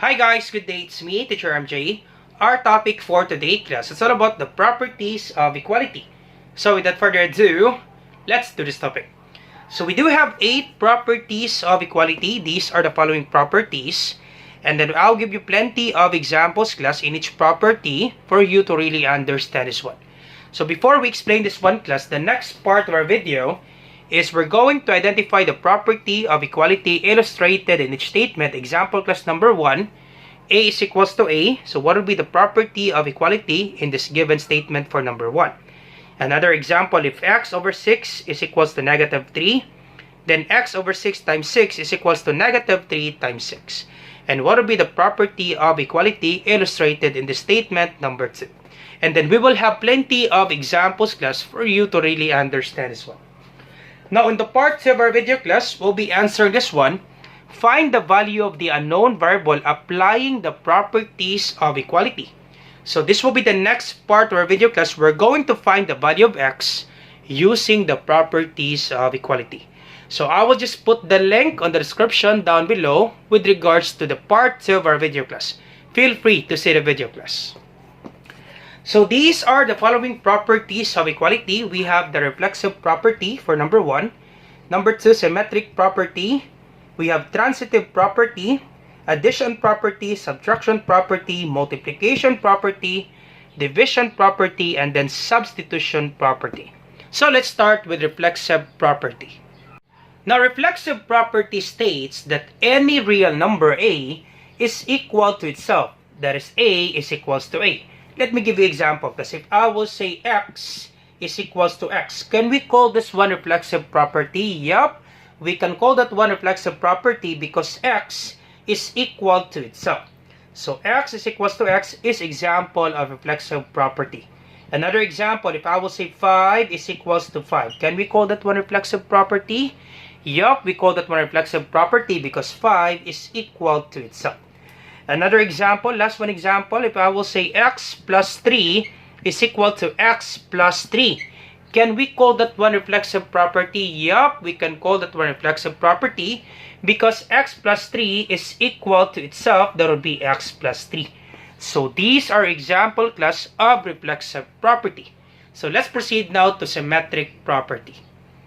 Hi guys, good day. It's me, Teacher MJ. Our topic for today class is all about the properties of equality. So without further ado, let's do this topic. So we do have 8 properties of equality. These are the following properties. And then I'll give you plenty of examples class in each property for you to really understand this one. So before we explain this one class, the next part of our video is we're going to identify the property of equality illustrated in each statement. Example class number 1, A is equals to A. So what will be the property of equality in this given statement for number 1? Another example, if x over 6 is equals to negative 3, then x over 6 times 6 is equals to negative 3 times 6. And what will be the property of equality illustrated in the statement number 2? And then we will have plenty of examples class for you to really understand this one. Now in the part 2 of our video class, we'll be answering this one. Find the value of the unknown variable applying the properties of equality. So this will be the next part of our video class. We're going to find the value of x using the properties of equality. So I will just put the link on the description down below with regards to the part 2 of our video class. Feel free to see the video class. So these are the following properties of equality. We have the reflexive property for number 1. Number 2, symmetric property. We have transitive property, addition property, subtraction property, multiplication property, division property, and then substitution property. So let's start with reflexive property. Now reflexive property states that any real number A is equal to itself. That is, A is equals to A. Let me give you an example, because if I will say x is equals to x, can we call this one reflexive property? Yup, we can call that one reflexive property because x is equal to itself. So x is equals to x is example of reflexive property. Another example, if I will say 5 is equals to 5, can we call that one reflexive property? Yup, we call that one reflexive property because 5 is equal to itself. Another example, last one example, if I will say x plus 3 is equal to x plus 3. Can we call that one reflexive property? Yup, we can call that one reflexive property because x plus 3 is equal to itself. That would be x plus 3. So these are example class of reflexive property. So let's proceed now to symmetric property.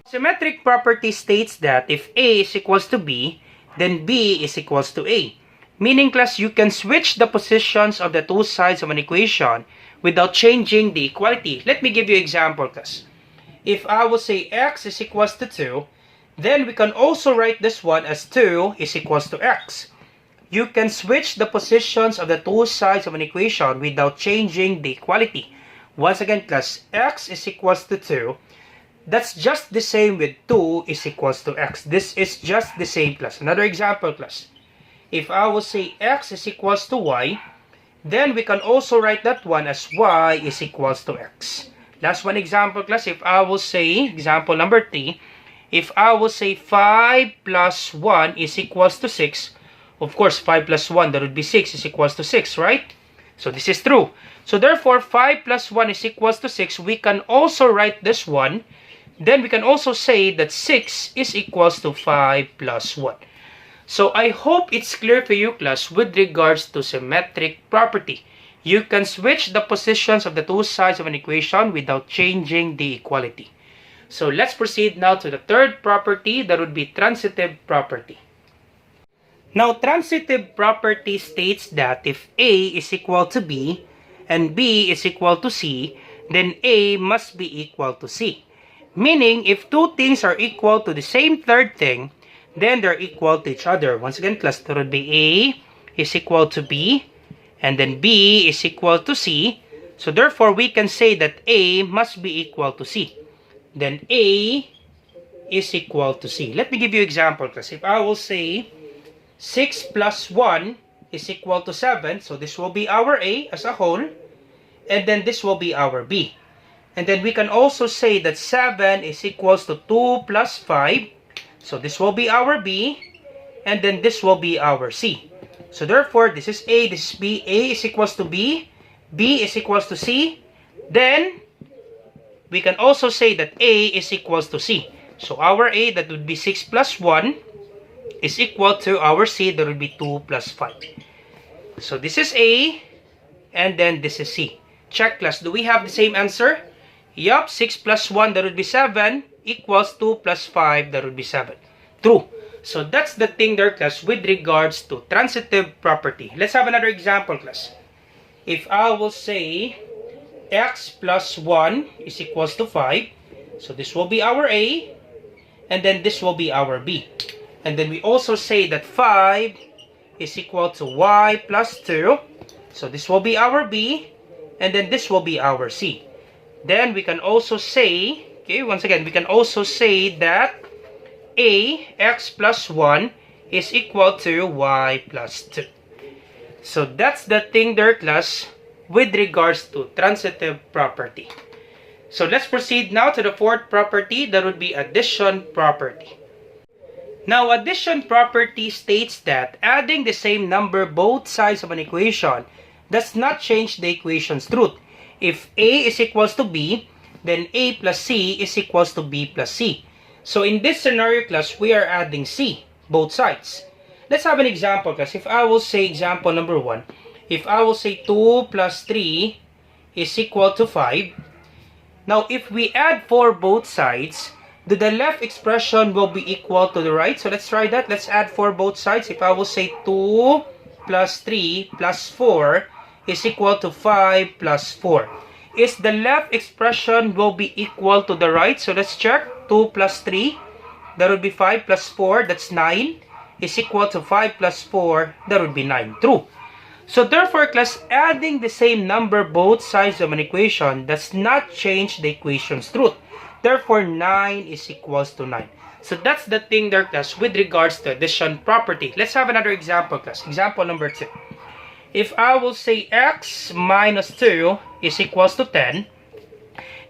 Symmetric property states that if A is equals to B, then B is equals to A. Meaning class, you can switch the positions of the two sides of an equation without changing the equality. Let me give you an example class. If I will say x is equals to 2, then we can also write this one as 2 is equals to x. You can switch the positions of the two sides of an equation without changing the equality. Once again class, x is equals to 2. That's just the same with 2 is equals to x. This is just the same class. Another example class. If I will say x is equals to y, then we can also write that one as y is equals to x. Last one example class, if I will say, example number 3, if I will say 5 plus 1 is equals to 6, of course 5 plus 1, that would be 6 is equals to 6, right? So this is true. So therefore 5 plus 1 is equals to 6. We can also write this one. Then we can also say that 6 is equals to 5 plus 1. So I hope it's clear to you class with regards to symmetric property. You can switch the positions of the two sides of an equation without changing the equality. So let's proceed now to the third property, that would be transitive property. Now transitive property states that if A is equal to B and B is equal to C, then A must be equal to C. Meaning if two things are equal to the same third thing, then they're equal to each other. Once again class, that would be A is equal to B and then B is equal to C. So therefore we can say that A must be equal to C. Then A is equal to C. Let me give you an example class. If I will say 6 plus 1 is equal to 7, so this will be our A as a whole, and then this will be our B. And then we can also say that 7 is equals to 2 plus 5. So this will be our B, and then this will be our C. So therefore, this is A, this is B. A is equals to B, B is equals to C. Then, we can also say that A is equals to C. So our A, that would be 6 plus 1, is equal to our C, that would be 2 plus 5. So this is A, and then this is C. Check class, do we have the same answer? Yup, 6 plus 1, that would be 7, equals 2 plus 5, that would be 7. True. So that's the thing there, class, with regards to transitive property. Let's have another example, class. If I will say x plus 1 is equals to 5, so this will be our A, and then this will be our B. And then we also say that 5 is equal to y plus 2, so this will be our B, and then this will be our C. Then we can also say, okay, once again, we can also say that A, x plus 1 is equal to y plus 2. So that's the thing there, class, with regards to transitive property. So let's proceed now to the fourth property, that would be addition property. Now, addition property states that adding the same number both sides of an equation does not change the equation's truth. If A is equals to B, then A plus C is equals to B plus C. So in this scenario, class, we are adding C, both sides. Let's have an example, class. If I will say example number 1, if I will say 2 plus 3 is equal to 5. Now, if we add 4 both sides, the left expression will be equal to the right. So let's try that. Let's add 4 both sides. If I will say 2 plus 3 plus 4 is equal to 5 plus 4. Is the left expression will be equal to the right? So let's check. 2 plus 3, that would be 5 plus 4, that's 9, is equal to 5 plus 4, that would be 9. True. So therefore, class, adding the same number both sides of an equation does not change the equation's truth. Therefore, 9 is equals to 9. So that's the thing there, class, with regards to addition property. Let's have another example, class. Example number 2. If I will say x minus 2 is equals to 10,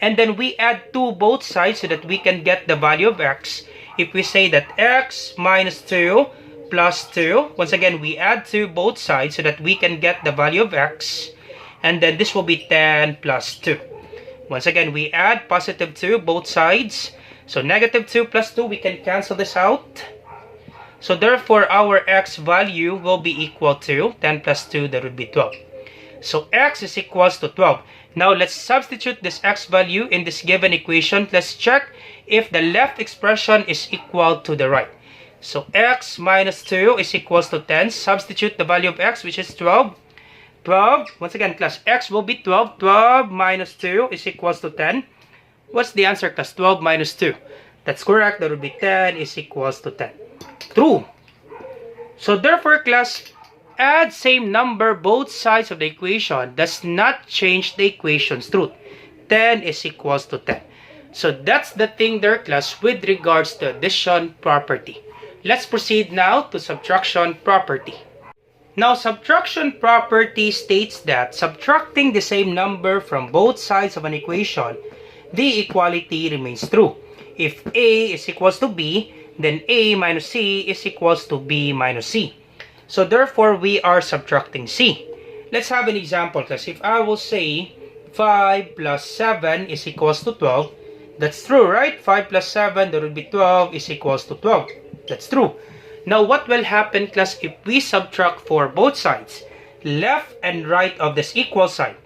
and then we add 2 both sides so that we can get the value of x. If we say that x minus 2 plus 2, once again, we add 2 both sides so that we can get the value of x. And then this will be 10 plus 2. Once again, we add positive 2 both sides. So negative 2 plus 2, we can cancel this out. So therefore, our x value will be equal to 10 plus 2, that would be 12. So x is equals to 12. Now let's substitute this x value in this given equation. Let's check if the left expression is equal to the right. So x minus 2 is equals to 10. Substitute the value of x, which is 12. 12, once again, class, x will be 12. 12 minus 2 is equals to 10. What's the answer, class? 12 minus 2. That's correct. That would be 10 is equals to 10. True. So therefore, class, add same number both sides of the equation does not change the equation's truth. 10 is equals to 10. So that's the thing there, class, with regards to addition property. Let's proceed now to subtraction property. Now, subtraction property states that subtracting the same number from both sides of an equation, the equality remains true. If A is equals to B, then A minus C is equals to B minus C. So therefore, we are subtracting C. Let's have an example, class. If I will say 5 plus 7 is equals to 12, that's true, right? 5 plus 7, that would be 12, is equals to 12. That's true. Now, what will happen, class, if we subtract for both sides, left and right of this equal sign?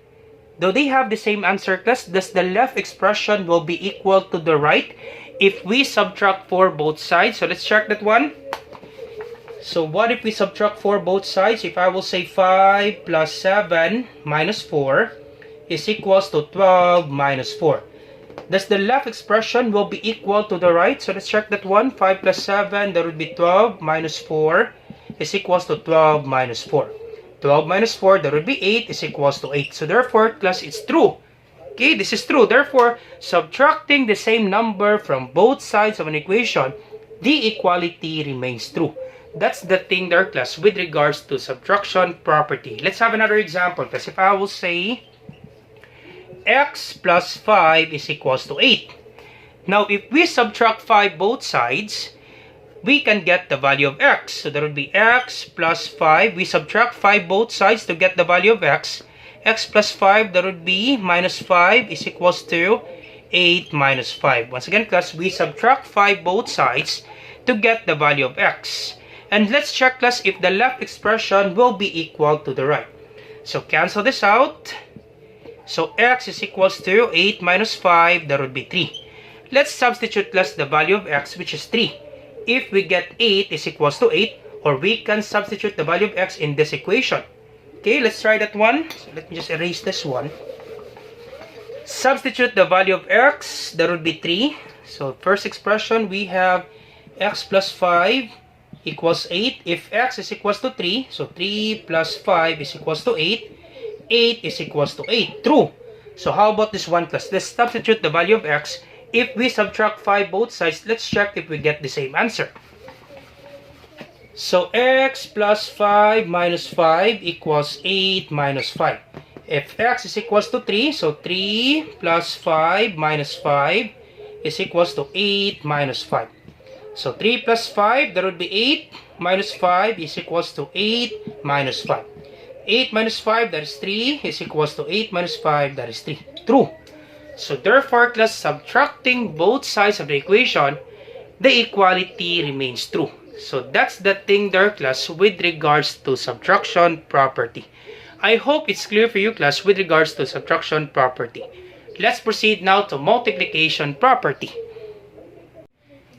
Do they have the same answer, class? Does the left expression will be equal to the right if we subtract for both sides? So let's check that one. So what if we subtract for both sides? If I will say 5 plus 7 minus 4 is equals to 12 minus 4. Does the left expression will be equal to the right? So let's check that one. 5 plus 7, that would be 12 minus 4 is equals to 12 minus 4. 12 minus 4, that would be 8 is equals to 8. So therefore, class, it's true. Okay, this is true. Therefore, subtracting the same number from both sides of an equation, the equality remains true. That's the thing there, class, with regards to subtraction property. Let's have another example, class. If I will say x plus 5 is equals to 8. Now, if we subtract 5 both sides, we can get the value of x. So that would be x plus 5. We subtract 5 both sides to get the value of x. X plus 5, that would be minus 5 is equals to 8 minus 5. Once again, class, we subtract 5 both sides to get the value of x. And let's check class if the left expression will be equal to the right. So cancel this out. So x is equals to 8 minus 5, that would be 3. Let's substitute class the value of x, which is 3. If we get 8 is equals to 8, or we can substitute the value of x in this equation. Okay, let's try that one. So let me just erase this one. Substitute the value of x, that would be 3. So first expression, we have x plus 5 equals 8. If x is equals to 3, so 3 plus 5 is equals to 8. 8 is equals to 8. True. So how about this one class? Let's substitute the value of x. If we subtract 5 both sides, let's check if we get the same answer. So x plus 5 minus 5 equals 8 minus 5. If x is equals to 3, so 3 plus 5 minus 5 is equals to 8 minus 5. So 3 plus 5, that would be 8 minus 5 is equals to 8 minus 5. 8 minus 5, that is 3, is equals to 8 minus 5, that is 3. True. So therefore, class, subtracting both sides of the equation, the equality remains true. So that's the thing there, class, with regards to subtraction property. I hope it's clear for you, class, with regards to subtraction property. Let's proceed now to multiplication property.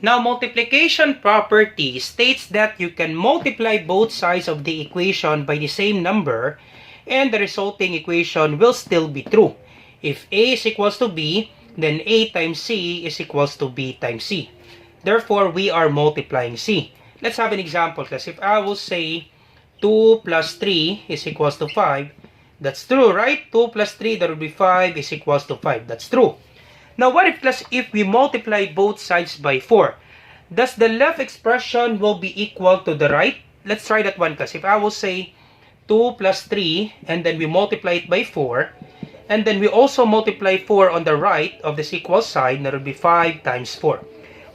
Now, multiplication property states that you can multiply both sides of the equation by the same number and the resulting equation will still be true. If A is equals to B, then A times C is equals to B times C. Therefore, we are multiplying C. Let's have an example, class. If I will say 2 plus 3 is equals to 5, that's true, right? 2 plus 3, that would be 5 is equals to 5. That's true. Now, what if, class, if we multiply both sides by 4? Does the left expression will be equal to the right? Let's try that one, class. If I will say 2 plus 3, and then we multiply it by 4, and then we also multiply 4 on the right of this equal sign, that would be 5 times 4.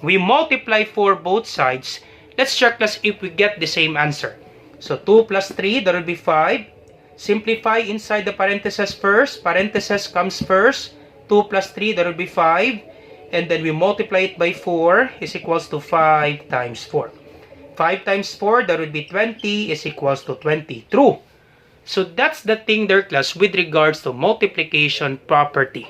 We multiply 4 both sides. Let's check, class, if we get the same answer. So 2 plus 3, that would be 5. Simplify inside the parentheses first. Parentheses comes first. 2 plus 3, that would be 5. And then we multiply it by 4 is equals to 5 times 4. 5 times 4, that would be 20 is equals to 20. True. So that's the thing there, class, with regards to multiplication property.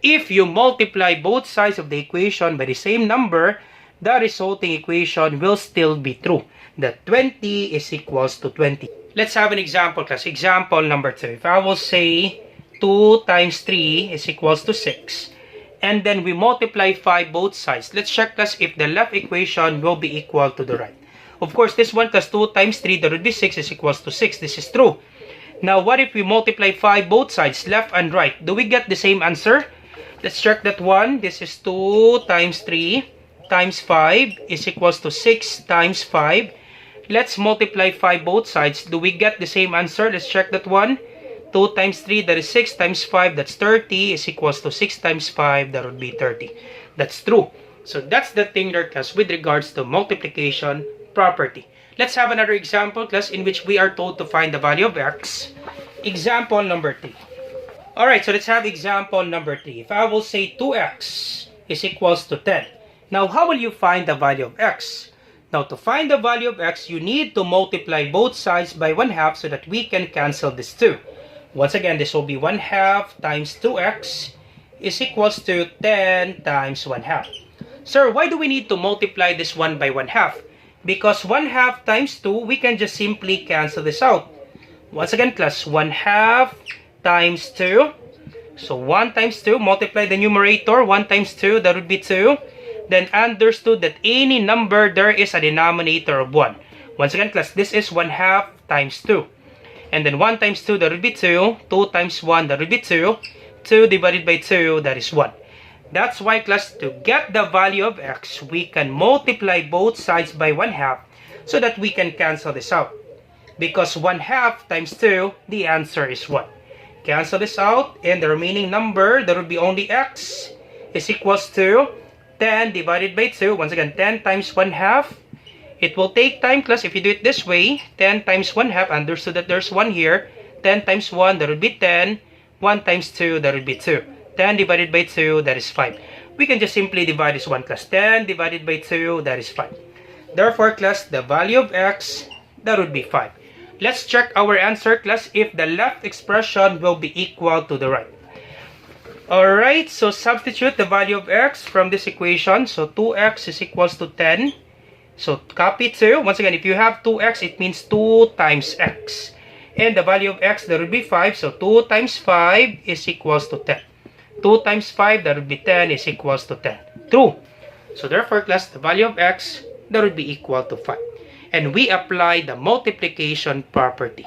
If you multiply both sides of the equation by the same number, the resulting equation will still be true. That 20 is equals to 20. Let's have an example, class. Example number 2. If I will say 2 times 3 is equals to 6. And then we multiply 5 both sides. Let's check, class, if the left equation will be equal to the right. Of course, this one, class, 2 times 3, that would be 6 is equals to 6. This is true. Now, what if we multiply 5 both sides, left and right? Do we get the same answer? Let's check that one. This is 2 times 3 times 5 is equals to 6 times 5. Let's multiply 5 both sides. Do we get the same answer? Let's check that one. 2 times 3, that is 6 times 5, that's 30, is equals to 6 times 5, that would be 30. That's true. So that's the thing there, class, with regards to multiplication property. Let's have another example, class, in which we are told to find the value of x. Example number 3. Alright, so let's have example number 3. If I will say 2x is equals to 10. Now, how will you find the value of x? Now, to find the value of x, you need to multiply both sides by 1/2 so that we can cancel this 2. Once again, this will be 1/2 times 2x is equals to 10 times 1/2. Sir, why do we need to multiply this 1 by 1/2? Because 1/2 times 2, we can just simply cancel this out. Once again, class, 1/2 times 2. So 1 times 2, multiply the numerator. 1 times 2, that would be 2. Then understood that any number, there is a denominator of 1. Once again, class, this is 1/2 times 2. And then 1 times 2, that would be 2. 2 times 1, that would be 2. 2 divided by 2, that is 1. That's why, class, to get the value of x, we can multiply both sides by 1/2 so that we can cancel this out. Because 1/2 times 2, the answer is 1. Cancel this out, and the remaining number, that would be only x, is equals to 10 divided by 2. Once again, 10 times 1/2. It will take time, class, if you do it this way. 10 times 1/2, understood that there's 1 here. 10 times 1, that would be 10. 1 times 2, that would be 2. 10 divided by 2, that is 5. We can just simply divide this one, class. 10 divided by 2, that is 5. Therefore, class, the value of x, that would be 5. Let's check our answer, class, if the left expression will be equal to the right. Alright, so substitute the value of x from this equation. So 2x is equals to 10. So copy 2. Once again, if you have 2x, it means 2 times x. And the value of x, that would be 5. So 2 times 5 is equals to 10. 2 times 5, that would be 10, is equals to 10. True. So therefore, class, the value of x, that would be equal to 5. And we apply the multiplication property.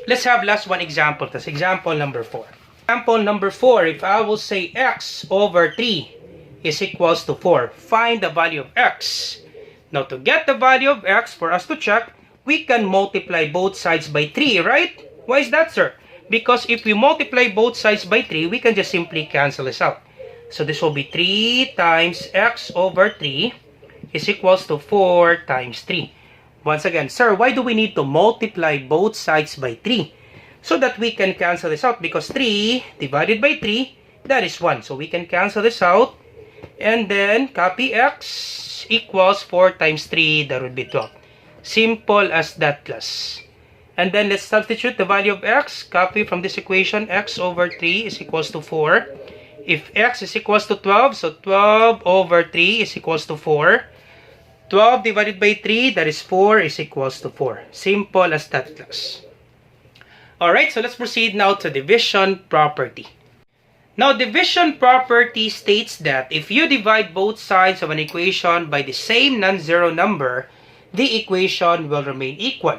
Let's have last one example. That's example number 4. Example number 4, if I will say x over 3 is equals to 4, find the value of x. Now, to get the value of x, for us to check, we can multiply both sides by 3, right? Why is that, sir? Because if we multiply both sides by 3, we can just simply cancel this out. So this will be 3 times x over 3 is equals to 4 times 3. Once again, sir, why do we need to multiply both sides by 3? So that we can cancel this out, because 3 divided by 3, that is 1. So we can cancel this out, and then copy x equals 4 times 3, that would be 12. Simple as that, class. And then let's substitute the value of x. Copy from this equation, x over 3 is equals to 4. If x is equals to 12, so 12 over 3 is equals to 4. 12 divided by 3, that is 4, is equals to 4. Simple as that, class. Alright, so let's proceed now to division property. Now, division property states that if you divide both sides of an equation by the same non-zero number, the equation will remain equal.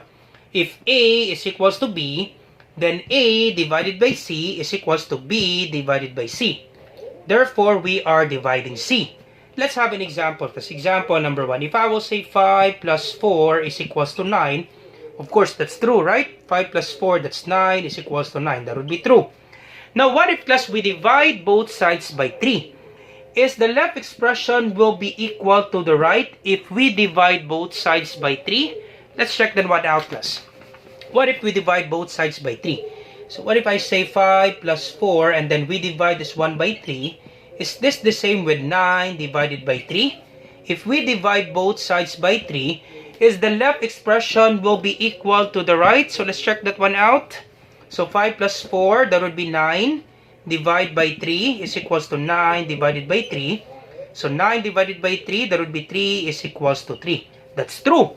If A is equals to B, then A divided by C is equals to B divided by C. Therefore, we are dividing C. Let's have an example. That's example number 1. If I will say 5 plus 4 is equals to 9, of course, that's true, right? 5 plus 4, that's 9, is equals to 9. That would be true. Now, what if, class, we divide both sides by 3? Is the left expression will be equal to the right if we divide both sides by 3? Let's check then what out, class. What if we divide both sides by 3? So what if I say 5 plus 4 and then we divide this one by 3? Is this the same with 9 divided by 3? If we divide both sides by 3, is the left expression will be equal to the right? So let's check that one out. So 5 plus 4, that would be 9. Divide by 3 is equals to 9 divided by 3. So 9 divided by 3, that would be 3 is equals to 3. That's true.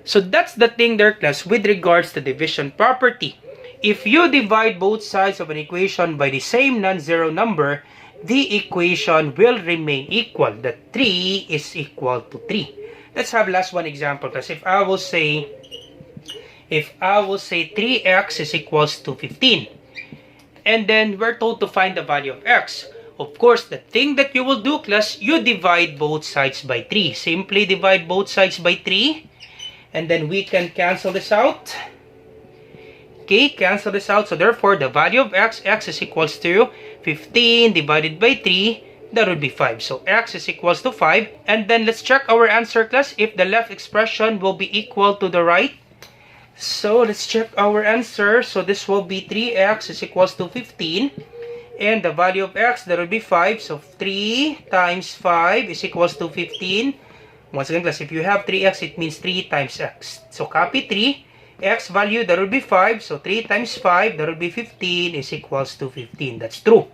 So that's the thing there, class, with regards to division property. If you divide both sides of an equation by the same non-zero number, the equation will remain equal. That 3 is equal to 3. Let's have last one example, class. If I will say 3x is equals to 15, and then we're told to find the value of x. Of course, the thing that you will do, class, you divide both sides by 3. Simply divide both sides by 3, and then we can cancel this out. Okay, cancel this out. So therefore, the value of x is equals to 15 divided by 3. That would be 5. So x is equals to 5. And then let's check our answer, class, if the left expression will be equal to the right. So let's check our answer. So this will be 3x is equals to 15. And the value of x, that would be 5. So 3 times 5 is equals to 15. Once again, class, if you have 3x, it means 3 times x. So copy 3. X value, that would be 5. So 3 times 5, that would be 15, is equals to 15. That's true.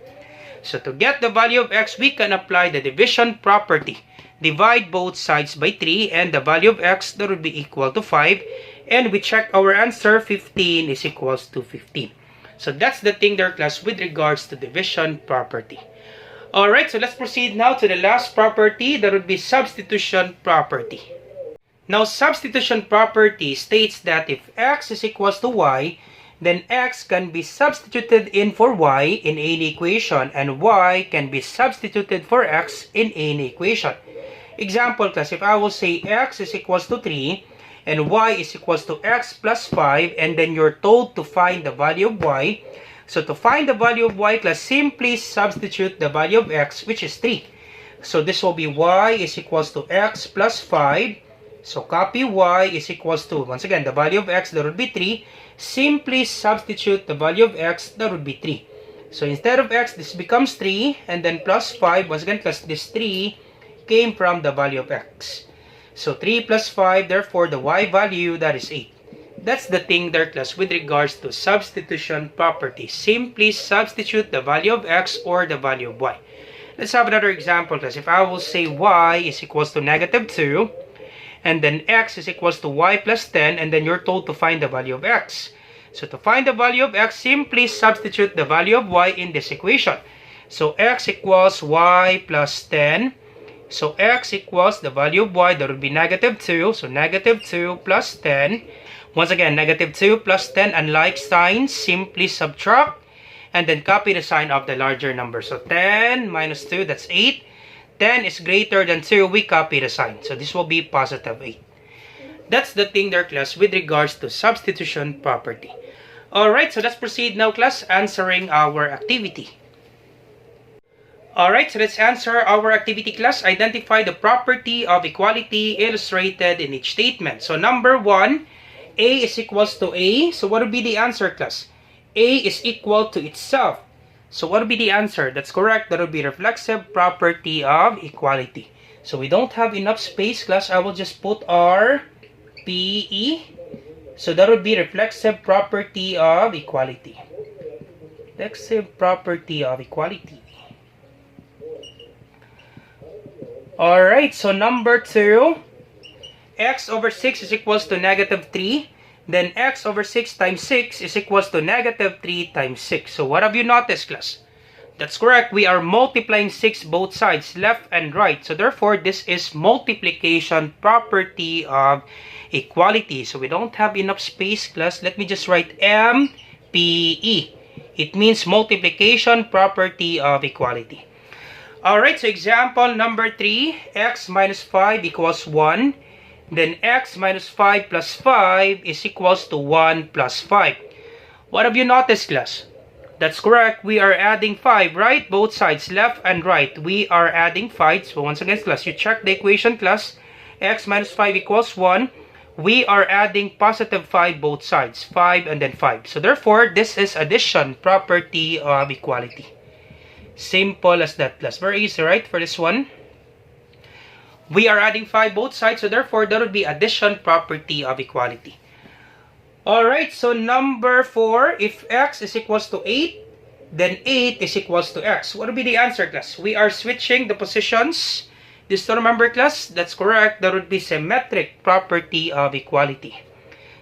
So to get the value of x, we can apply the division property. Divide both sides by 3, and the value of x, that would be equal to 5. And we check our answer, 15 is equals to 15. So that's the thing there, class, with regards to division property. Alright, so let's proceed now to the last property. That would be substitution property. Now, substitution property states that if x is equals to y, then x can be substituted in for y in any equation, and y can be substituted for x in any equation. Example, class, if I will say x is equals to 3, and y is equals to x plus 5, and then you're told to find the value of y. So to find the value of y, class, simply substitute the value of x, which is 3. So this will be y is equals to x plus 5. So copy y is equals to, once again, the value of x, that would be 3. Simply substitute the value of x, that would be 3. So instead of x, this becomes 3, and then plus 5. Once again, plus this 3 came from the value of x. So 3 plus 5, therefore the y value, that is 8. That's the thing there, class, with regards to substitution property. Simply substitute the value of x or the value of y. Let's have another example, class. If I will say y is equals to negative 2, and then x is equals to y plus 10, and then you're told to find the value of x. So to find the value of x, simply substitute the value of y in this equation. So x equals y plus 10. So x equals the value of y, that would be negative 2. So negative 2 plus 10. Once again, negative 2 plus 10, unlike signs, simply subtract and then copy the sign of the larger number. So 10 minus 2, that's 8. 10 is greater than 2, we copy the sign. So this will be positive 8. That's the thing there, class, with regards to substitution property. Alright, so let's proceed now, class, answering our activity. Alright, so let's answer our activity, class. Identify the property of equality illustrated in each statement. So number 1, A is equals to A. So what would be the answer, class? A is equal to itself. So what would be the answer? That's correct. That would be reflexive property of equality. So we don't have enough space, class. I will just put R, P, E. So that would be reflexive property of equality. Reflexive property of equality. Alright, so number 2, x over 6 is equals to negative 3. Then x over 6 times 6 is equals to negative 3 times 6. So what have you noticed, class? That's correct. We are multiplying 6 both sides, left and right. So therefore, this is multiplication property of equality. So we don't have enough space, class. Let me just write MPE. It means multiplication property of equality. Alright, so example number 3, x minus 5 equals 1. Then x minus 5 plus 5 is equals to 1 plus 5. What have you noticed, class? That's correct. We are adding 5, right? Both sides, left and right. We are adding 5. So once again, class, you check the equation, class. X minus 5 equals 1. We are adding positive 5 both sides. 5 and then 5. So therefore, this is addition property of equality. Simple as that, class. Very easy, right, for this one? We are adding 5 both sides, so therefore, that would be addition property of equality. Alright, so number 4, if x is equals to 8, then 8 is equals to x. What would be the answer, class? We are switching the positions. This to remember, class? That's correct. That would be symmetric property of equality.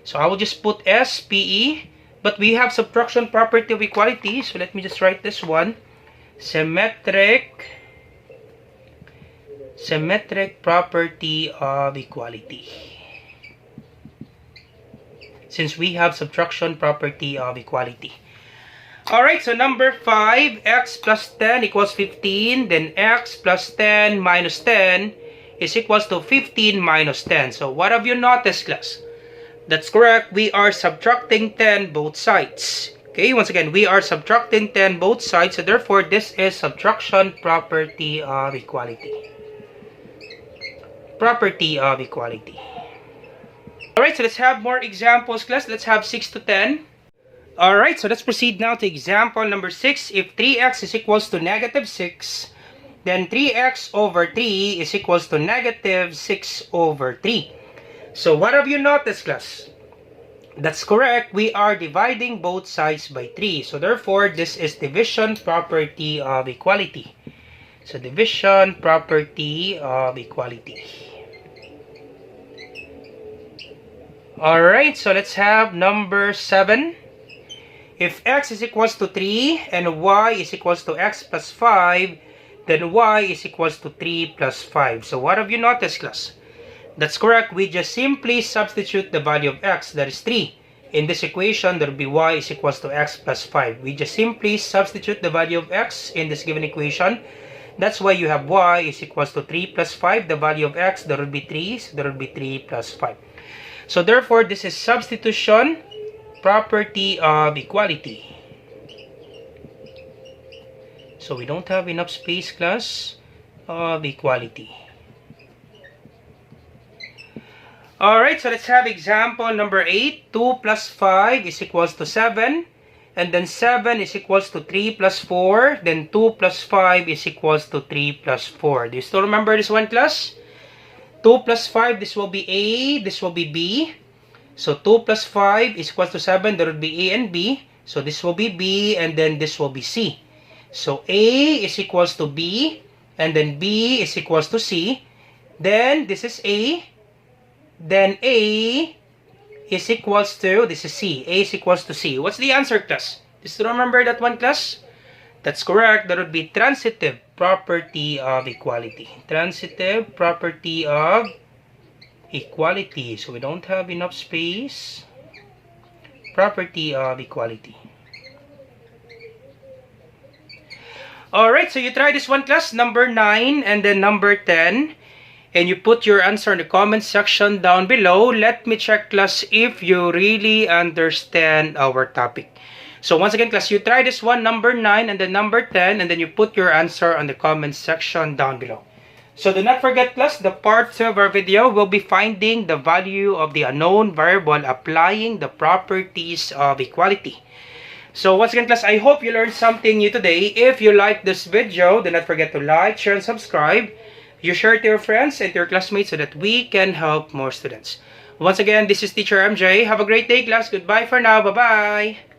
So I will just put SPE, but we have subtraction property of equality, so let me just write this one. Symmetric property of equality. Since we have subtraction property of equality. Alright, so number 5, x plus 10 equals 15. Then x plus 10 minus 10 is equals to 15 minus 10. So what have you noticed, class? That's correct. We are subtracting 10 both sides. Okay, once again, we are subtracting 10 both sides. So therefore, this is subtraction property of equality. Property of equality. Alright, so let's have more examples, class. Let's have 6 to 10. Alright, so let's proceed now to example number 6. If 3x is equals to negative 6, then 3x over 3 is equals to negative 6 over 3. So what have you noticed, class? That's correct. We are dividing both sides by 3. So therefore, this is division property of equality. So division property of equality. Alright, so let's have number 7. If x is equals to 3 and y is equals to x plus 5, then y is equals to 3 plus 5. So what have you noticed, class? That's correct. We just simply substitute the value of x, that is 3. In this equation, there will be y is equals to x plus 5. We just simply substitute the value of x in this given equation. That's why you have y is equals to 3 plus 5. The value of x, there will be 3. So there will be 3 plus 5. So therefore, this is substitution property of equality. So we don't have enough space, class, of equality. Alright, so let's have example number 8. 2 plus 5 is equals to 7. And then 7 is equals to 3 plus 4. Then 2 plus 5 is equals to 3 plus 4. Do you still remember this one, class? 2 plus 5, this will be A, this will be B. So 2 plus 5 is equals to 7, there would be A and B. So this will be B, and then this will be C. So A is equals to B, and then B is equals to C. Then this is A. Then A is equals to, this is C. A is equals to C. What's the answer, class? Just remember that one, class? That's correct. That would be transitive property of equality. Transitive property of equality. So we don't have enough space. Property of equality. Alright, so you try this one, class. Number 9 and then number 10. And you put your answer in the comment section down below. Let me check, class, if you really understand our topic. So once again, class, you try this one, number 9 and then number 10, and then you put your answer on the comment section down below. So do not forget, class, the part 2 of our video will be finding the value of the unknown variable applying the properties of equality. So once again, class, I hope you learned something new today. If you like this video, do not forget to like, share, and subscribe. You share it to your friends and to your classmates so that we can help more students. Once again, this is Teacher MJ. Have a great day, class. Goodbye for now. Bye-bye.